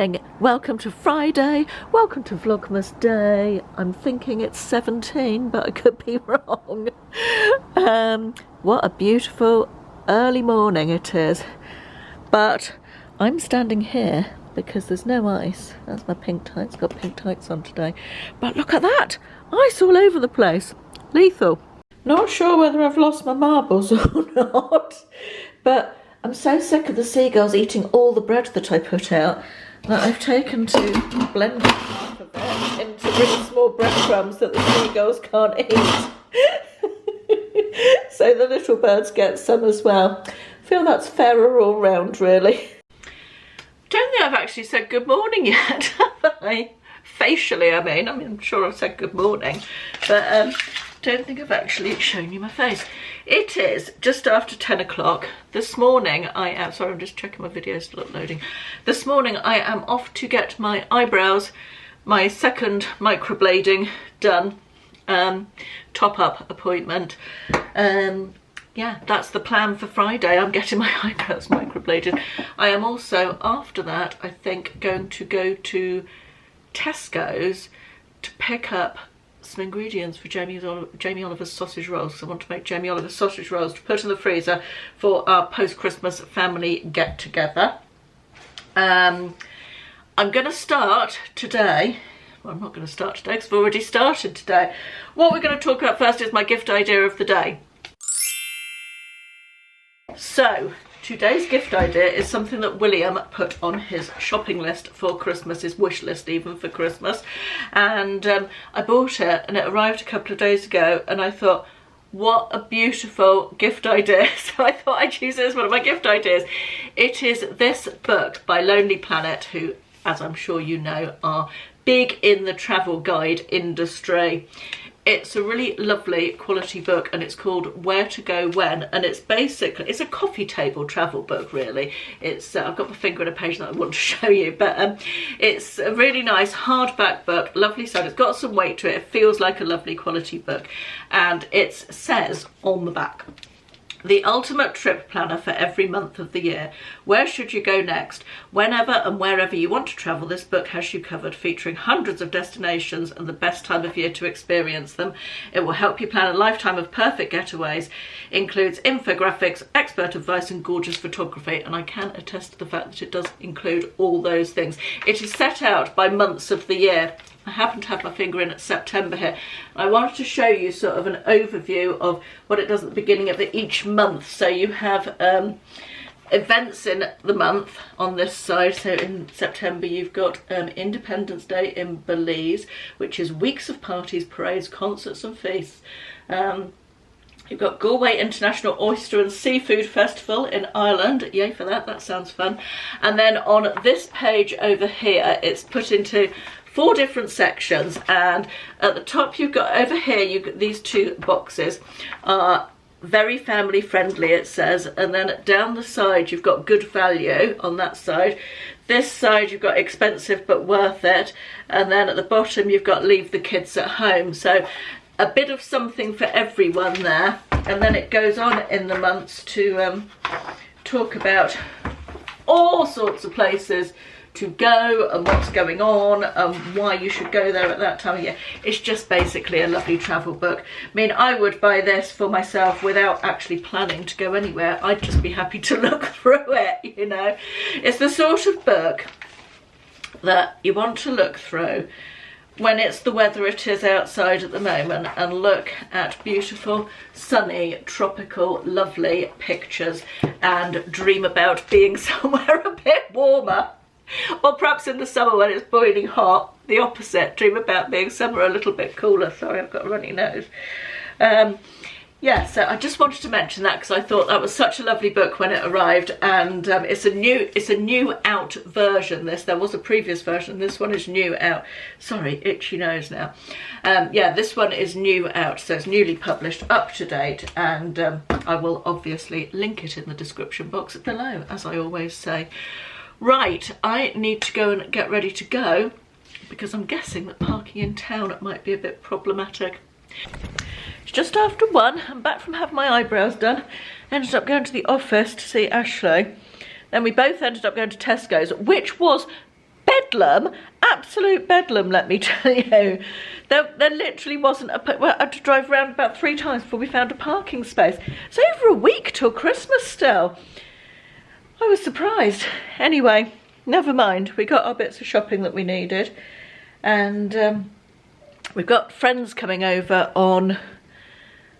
morning, welcome to Friday, welcome to Vlogmas Day. I'm thinking it's 17, but I could be wrong. What a beautiful early morning it is. But I'm standing here because there's no ice. That's my pink tights, got pink tights on today. But look at that, ice all over the place, lethal. Not sure whether I've lost my marbles or not, but I'm so sick of the seagulls eating all the bread that I put out that I've taken to blend half of it into really small breadcrumbs that the seagulls can't eat. So the little birds get some as well. I feel that's fairer all round, really. Don't think I've actually said good morning yet, have I? Facially, I mean. I'm sure I've said good morning, but don't think I've actually shown you my face. It is just after 10 o'clock. This morning I am, sorry, I'm just checking my video is still uploading. This morning I am off to get my eyebrows, my second microblading done, top-up appointment. Yeah, that's the plan for Friday. I'm getting my eyebrows microbladed. I am also, after that, I think, going to go to Tesco's to pick up some ingredients for Jamie Oliver's sausage rolls. So I want to make Jamie Oliver's sausage rolls to put in the freezer for our post-Christmas family get-together. I'm going to start today. Well, I'm not going to start today because I've already started today. What we're going to talk about first is my gift idea of the day. So, today's gift idea is something that William put on his shopping list for Christmas, his wish list even for Christmas. And I bought it and it arrived a couple of days ago and I thought, what a beautiful gift idea. So I thought I'd use it as one of my gift ideas. It is this book by Lonely Planet, who, as I'm sure you know, are big in the travel guide industry. It's a really lovely quality book and it's called Where to Go When, and it's basically, it's a coffee table travel book really. It's, I've got my finger on a page that I want to show you, but it's a really nice hardback book, lovely size. It's got some weight to it, it feels like a lovely quality book, and it says on the back, the ultimate trip planner for every month of the year. Where should you go next? Whenever and wherever you want to travel, this book has you covered, featuring hundreds of destinations and the best time of year to experience them. It will help you plan a lifetime of perfect getaways, includes infographics, expert advice and gorgeous photography, and I can attest to the fact that it does include all those things. It is set out by months of the year. I happen to have my finger in at September here. I wanted to show you sort of an overview of what it does at the beginning of each month. So you have events in the month on this side. So in September you've got Independence Day in Belize, which is weeks of parties, parades, concerts and feasts. You've got Galway International Oyster and Seafood Festival in Ireland. Yay for that, that sounds fun. And then on this page over here, it's put into 4 different sections, and at the top you've got, over here, you've got these 2 boxes are very family friendly, it says, and then down the side you've got good value on that side. This side you've got expensive but worth it, and then at the bottom you've got leave the kids at home. So a bit of something for everyone there, and then it goes on in the months to talk about all sorts of places to go and what's going on and why you should go there at that time of year. It's just basically a lovely travel book. I mean, I would buy this for myself without actually planning to go anywhere. I'd just be happy to look through it, you know. It's the sort of book that you want to look through when it's the weather it is outside at the moment and look at beautiful, sunny, tropical, lovely pictures and dream about being somewhere a bit warmer. Or perhaps in the summer when it's boiling hot, the opposite, dream about being somewhere a little bit cooler. Sorry, I've got a runny nose. Yeah, so I just wanted to mention that because I thought that was such a lovely book when it arrived, and it's a new out version. There was a previous version, this one is new out. Sorry, itchy nose now. Yeah, this one is new out, so it's newly published, up to date, and I will obviously link it in the description box below, as I always say. Right, I need to go and get ready to go because I'm guessing that parking in town might be a bit problematic. It's just after 1. I'm back from having my eyebrows done. Ended up going to the office to see Ashley. Then we both ended up going to Tesco's, which was bedlam, absolute bedlam, let me tell you. There literally wasn't we had to drive around about 3 times before we found a parking space. It's over a week till Christmas still. I was surprised. Anyway, never mind. We got our bits of shopping that we needed. And we've got friends coming over on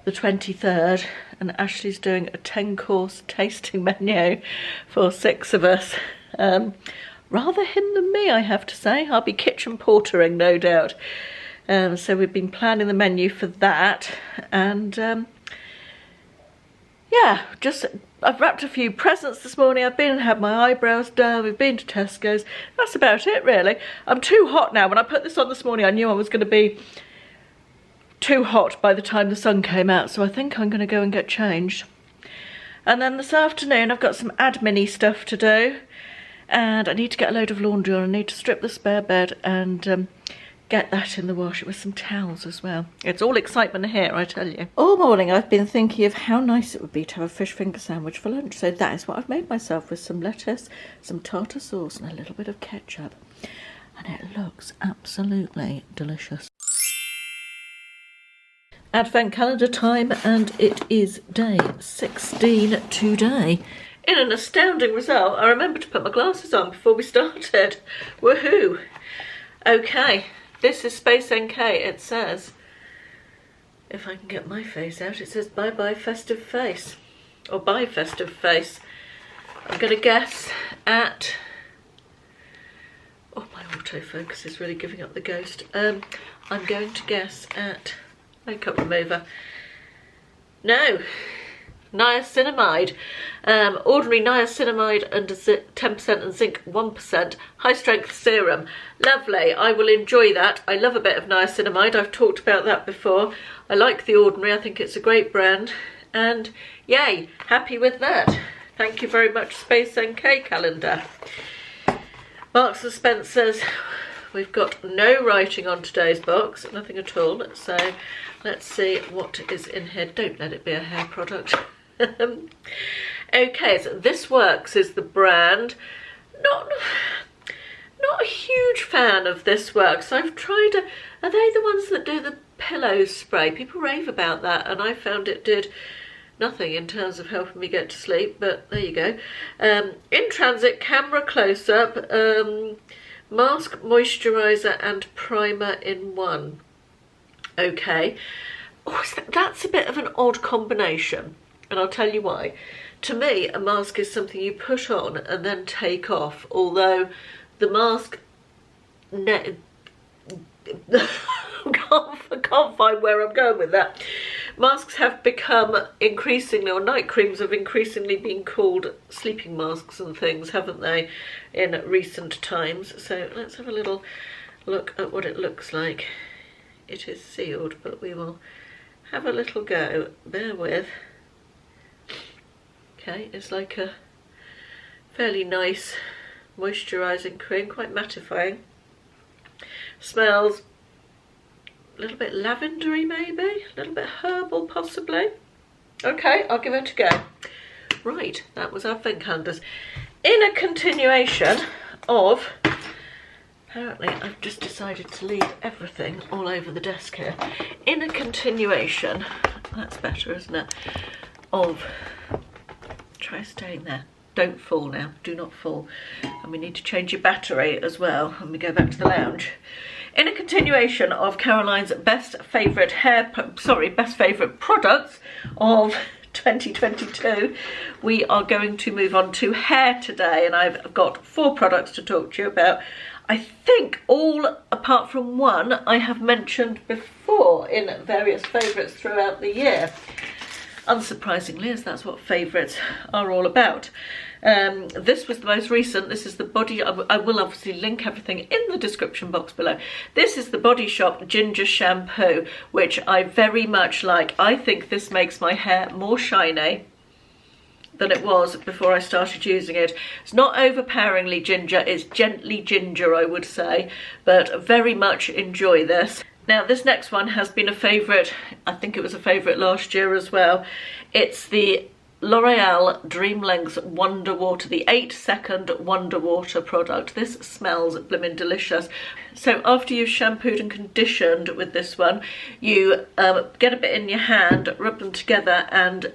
the 23rd. And Ashley's doing a 10-course tasting menu for 6 of us. Rather him than me, I have to say. I'll be kitchen portering, no doubt. So we've been planning the menu for that. And yeah, I've wrapped a few presents this morning. I've been and had my eyebrows done. We've been to Tesco's. That's about it, really. I'm too hot now. When I put this on this morning, I knew I was going to be too hot by the time the sun came out, so I think I'm going to go and get changed. And then this afternoon I've got some admin-y stuff to do, and I need to get a load of laundry on. I need to strip the spare bed and get that in the wash with some towels as well. It's all excitement here, I tell you. All morning I've been thinking of how nice it would be to have a fish finger sandwich for lunch, so that is what I've made myself, with some lettuce, some tartar sauce and a little bit of ketchup, and it looks absolutely delicious. Advent calendar time, and it is day 16 today. In an astounding result, I remembered to put my glasses on before we started. Woohoo! Okay, this is Space NK. It says, if I can get my face out, it says bye bye festive face, or bye festive face. I'm going to guess at, oh, my autofocus is really giving up the ghost. I'm going to guess at makeup remover. No, niacinamide. Ordinary niacinamide and 10% and zinc 1%. High strength serum. Lovely. I will enjoy that. I love a bit of niacinamide. I've talked about that before. I like the Ordinary. I think it's a great brand. And yay, happy with that. Thank you very much, Space NK calendar. Marks and Spencer's. We've got no writing on today's box, nothing at all. So let's see what is in here. Don't let it be a hair product. Okay, so This Works is the brand. Not a huge fan of This Works. I've tried, are they the ones that do the pillow spray? People rave about that, and I found it did nothing in terms of helping me get to sleep, but there you go. In Transit, camera close-up, mask, moisturiser and primer in one. Okay. Oh, that's a bit of an odd combination, and I'll tell you why. To me, a mask is something you put on and then take off, although the mask... I can't find where I'm going with that. Masks have become increasingly, or night creams have increasingly been called sleeping masks and things, haven't they, in recent times? So let's have a little look at what it looks like. It is sealed, but we will have a little go. Bear with. Okay, it's like a fairly nice moisturising cream, quite mattifying. Smells a little bit lavendery, maybe, a little bit herbal possibly. Okay, I'll give it a go. Right, that was our advent calendars. In a continuation of, apparently I've just decided to leave everything all over the desk here. In a continuation, that's better, isn't it, of, try staying there. Don't fall now, do not fall. And we need to change your battery as well when we go back to the lounge. In a continuation of Caroline's best favourite products of 2022, we are going to move on to hair today, and I've got 4 products to talk to you about. I think all apart from one I have mentioned before in various favourites throughout the year. Unsurprisingly, as that's what favourites are all about. This was the most recent. This is the Body... I will obviously link everything in the description box below. This is the Body Shop Ginger Shampoo, which I very much like. I think this makes my hair more shiny than it was before I started using it. It's not overpoweringly ginger, it's gently ginger, I would say, but very much enjoy this. Now, this next one has been a favourite. I think it was a favourite last year as well. It's the L'Oreal Dream Lengths Wonder Water, the 8-second Wonder Water product. This smells blimmin' delicious. So after you've shampooed and conditioned with this one, you get a bit in your hand, rub them together and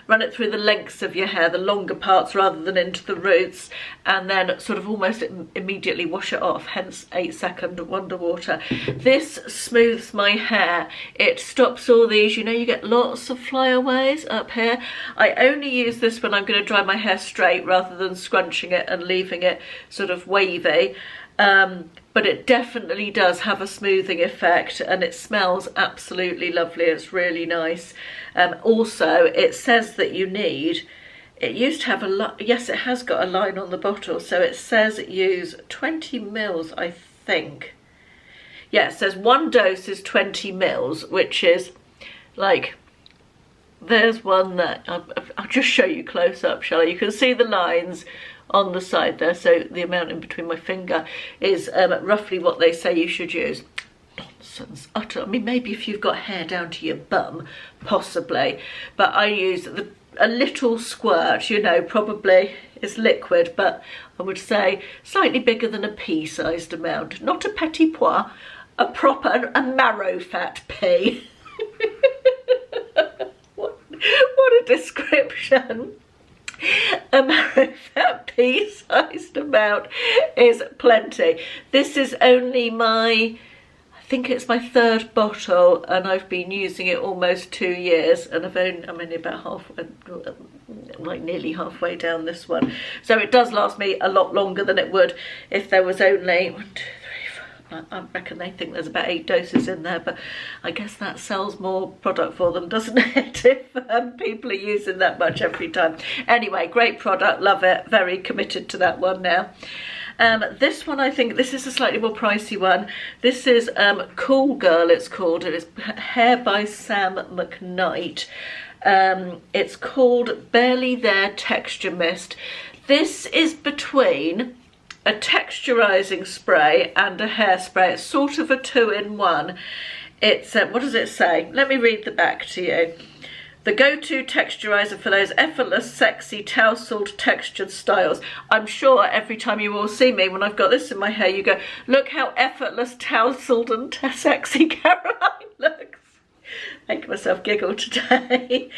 run it through the lengths of your hair, the longer parts rather than into the roots, and then sort of almost immediately wash it off, hence 8-second Wonder Water. This smooths my hair. It stops all these, you know, you get lots of flyaways up here. I only use this when I'm going to dry my hair straight rather than scrunching it and leaving it sort of wavy. But it definitely does have a smoothing effect, and it smells absolutely lovely. It's really nice. Also, it says that you need, it used to have a yes, it has got a line on the bottle, so it says use 20 mils, I think. Yeah, it says 1 dose is 20 mils, which is like, there's one that, I'll just show you close up, shall I? You can see the lines on the side there, so the amount in between my finger is roughly what they say you should use. Nonsense, utter. I mean, maybe if you've got hair down to your bum, possibly, but I use a little squirt, you know, probably it's liquid, but I would say slightly bigger than a pea-sized amount, not a petit pois, a proper, a marrow fat pea. What a description. A marrow fat pea-sized amount is plenty. This is only my, I think it's my 3rd bottle, and I've been using it almost 2 years, and I'm only about halfway, like nearly halfway down this one. So it does last me a lot longer than it would if there was only 1, 2, 3, 4. I reckon they think there's about 8 doses in there, but I guess that sells more product for them, doesn't it, if people are using that much every time. Anyway, great product, love it, very committed to that one now. This one, I think, this is a slightly more pricey one. This is Cool Girl, it's called. It is Hair by Sam McKnight. It's called Barely There Texture Mist. This is between a texturizing spray and a hairspray. It's sort of a 2-in-1. It's, what does it say? Let me read the back to you. The go-to texturizer for those effortless, sexy, tousled, textured styles. I'm sure every time you all see me when I've got this in my hair, you go, look how effortless, tousled and sexy Caroline looks. Making myself giggle today.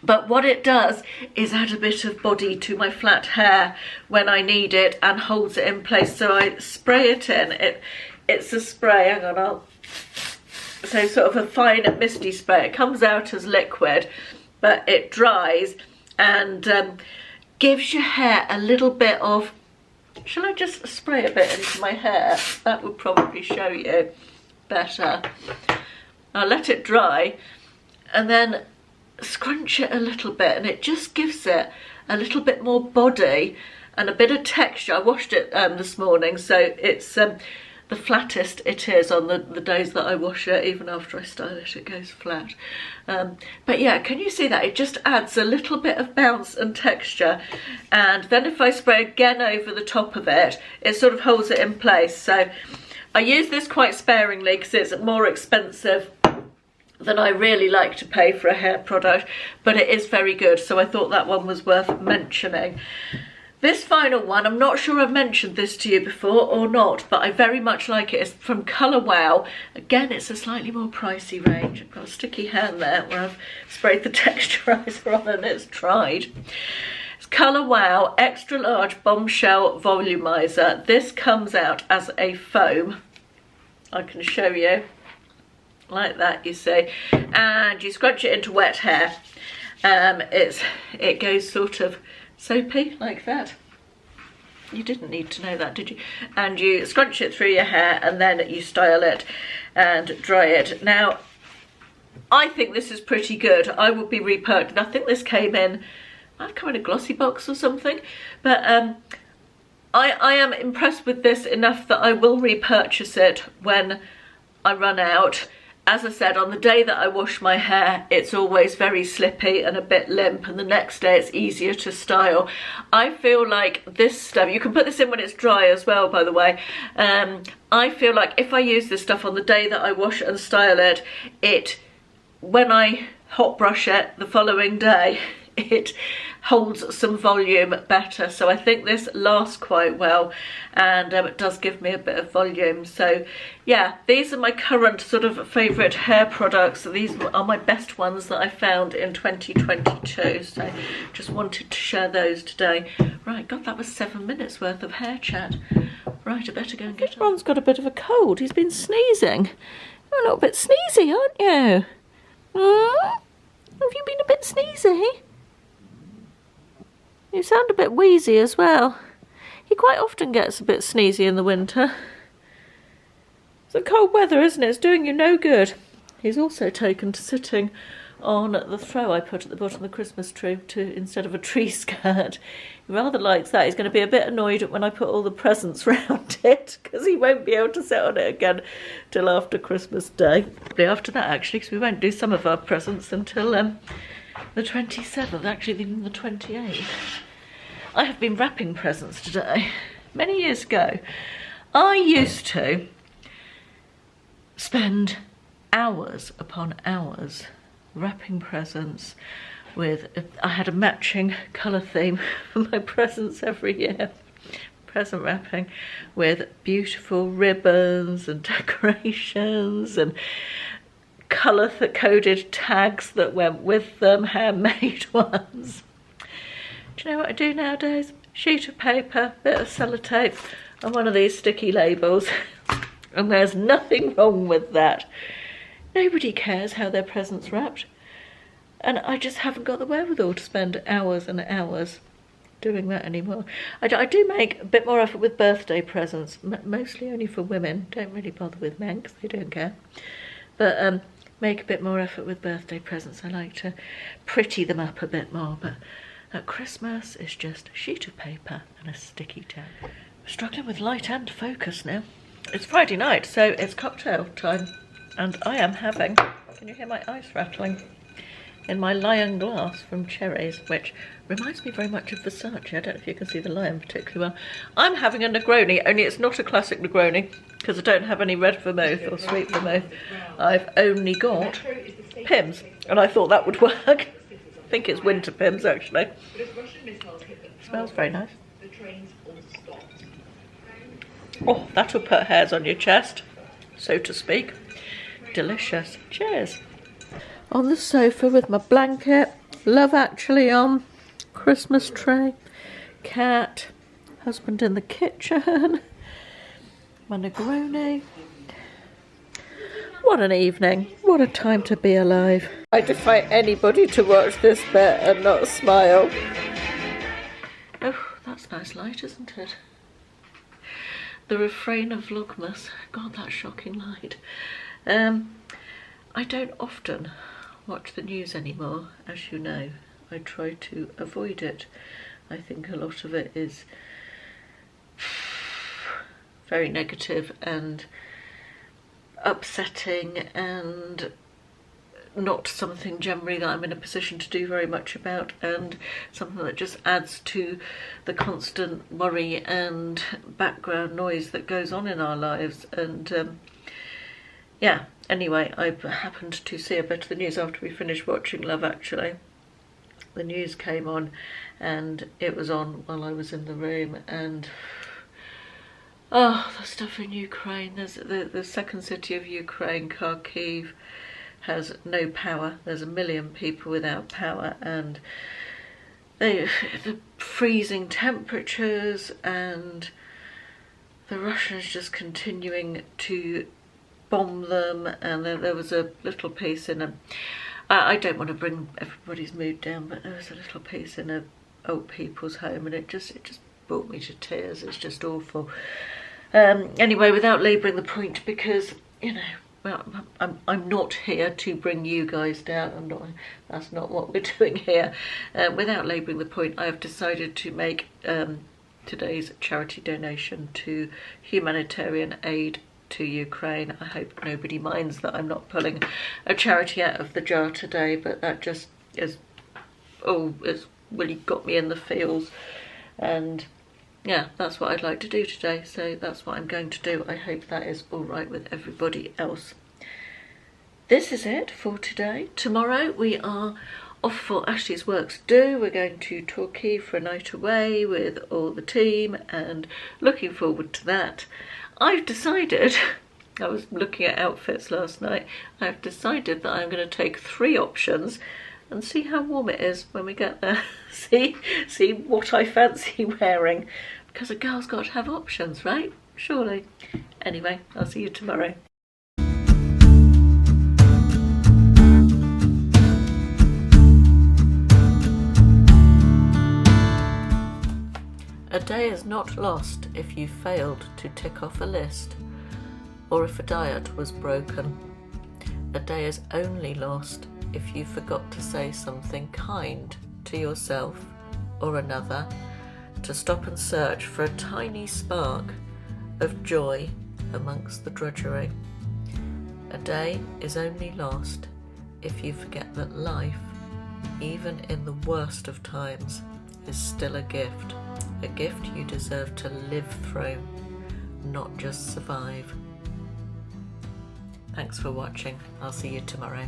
But what it does is add a bit of body to my flat hair when I need it and holds it in place. So I spray it in. It's a spray, hang on, so sort of a fine misty spray. It comes out as liquid, but it dries and gives your hair a little bit of, shall I just spray a bit into my hair? That would probably show you better. I'll let it dry and then scrunch it a little bit, and it just gives it a little bit more body and a bit of texture. I washed it this morning, so it's the flattest it is on the days that I wash it. Even after I style it, it goes flat. But yeah, can you see that? It just adds a little bit of bounce and texture, and then if I spray again over the top of it, it sort of holds it in place. So I use this quite sparingly because it's more expensive than I really like to pay for a hair product, but it is very good, so I thought that one was worth mentioning. This final one, I'm not sure I've mentioned this to you before or not, but I very much like it. It's from Colour Wow. Again, it's a slightly more pricey range. I've got a sticky hand there where I've sprayed the texturizer on and it's dried. It's Colour Wow Extra Large Bombshell Volumizer. This comes out as a foam. I can show you. Like that, you see, and you scrunch it into wet hair. It goes sort of soapy like that. You didn't need to know that, did you? And you scrunch it through your hair and then you style it and dry it. Now, I think this is pretty good. I would be repurchasing. I think this came in, might come in a glossy box or something, but I am impressed with this enough that I will repurchase it when I run out. As I said, on the day that I wash my hair, it's always very slippy and a bit limp, and the next day it's easier to style. I feel like this stuff, you can put this in when it's dry as well, by the way. I feel like if I use this stuff on the day that I wash and style it, when I hot brush it the following day, it holds some volume better. So I think this lasts quite well, and it does give me a bit of volume. So yeah, these are my current sort of favourite hair products. These are my best ones that I found in 2022, so just wanted to share those today. Right, God, that was 7 minutes worth of hair chat. Right, I better go and get on. Ron's got a bit of a cold. He's been sneezing. You're a little bit sneezy, aren't you? Have you been a bit sneezy? You sound a bit wheezy as well. He quite often gets a bit sneezy in the winter. It's the cold weather, isn't it? It's doing you no good. He's also taken to sitting on the throw I put at the bottom of the Christmas tree instead of a tree skirt. He rather likes that. He's going to be a bit annoyed when I put all the presents round it, because he won't be able to sit on it again till after Christmas Day. Probably after that, actually, because we won't do some of our presents until the 27th, actually even the 28th. I have been wrapping presents today. Many years ago, I used to spend hours upon hours wrapping presents with, I had a matching colour theme for my presents every year. Present wrapping with beautiful ribbons and decorations and colour-coded tags that went with them, handmade ones. Do you know what I do nowadays? Sheet of paper, bit of sellotape, and one of these sticky labels. And there's nothing wrong with that. Nobody cares how their present's wrapped. And I just haven't got the wherewithal to spend hours and hours doing that anymore. I do make a bit more effort with birthday presents, mostly only for women. Don't really bother with men because they don't care. But make a bit more effort with birthday presents. I like to pretty them up a bit more. But at Christmas, it's just a sheet of paper and a sticky tag. I'm struggling with light and focus now. It's Friday night, so it's cocktail time. And I am having, can you hear my ice rattling? In my lion glass from Cherries, which reminds me very much of Versace. I don't know if you can see the lion particularly well. I'm having a Negroni, only it's not a classic Negroni, because I don't have any red vermouth or sweet vermouth. I've only got Pimm's, and I thought that would work. I think it's winter Pimm's, actually. Smells very nice. Oh, that'll put hairs on your chest, so to speak. Delicious. Cheers. On the sofa with my blanket, Love Actually on, Christmas tray, cat, husband in the kitchen, my Negroni. What an evening. What a time to be alive. I defy anybody to watch this bit and not smile. Oh, that's nice light, isn't it? The refrain of Vlogmas. God, that's shocking light. I don't often watch the news anymore, as you know. I try to avoid it. I think a lot of it is very negative and upsetting and not something generally that I'm in a position to do very much about, and something that just adds to the constant worry and background noise that goes on in our lives. And yeah, anyway, I happened to see a bit of the news after we finished watching Love Actually. The news came on and it was on while I was in the room, and oh, the stuff in Ukraine. There's the second city of Ukraine, Kharkiv, has no power. There's 1 million people without power, and the freezing temperatures, and the Russians just continuing to bomb them. And there was a little piece in I don't want to bring everybody's mood down, but there was a little piece in a old people's home, and it just brought me to tears. It's just awful. Anyway, without labouring the point, because, you know, well, I'm not here to bring you guys down. That's not what we're doing here. Without labouring the point, I have decided to make today's charity donation to humanitarian aid to Ukraine. I hope nobody minds that I'm not pulling a charity out of the jar today, but that just is, oh, it's really got me in the feels. And yeah, that's what I'd like to do today, so that's what I'm going to do. I hope that is all right with everybody else. this is it for today. Tomorrow we are off for Ashley's Works Do. We're going to Torquay for a night away with all the team and looking forward to that. I've decided, I was looking at outfits last night, I've decided that I'm going to take 3 options and see how warm it is when we get there. see what I fancy wearing, because a girl's got to have options, right? Surely. Anyway, I'll see you tomorrow. A day is not lost if you failed to tick off a list, or if a diet was broken. A day is only lost if you forgot to say something kind to yourself or another, to stop and search for a tiny spark of joy amongst the drudgery. A day is only lost if you forget that life, even in the worst of times, is still a gift you deserve to live through, not just survive. Thanks for watching. I'll see you tomorrow.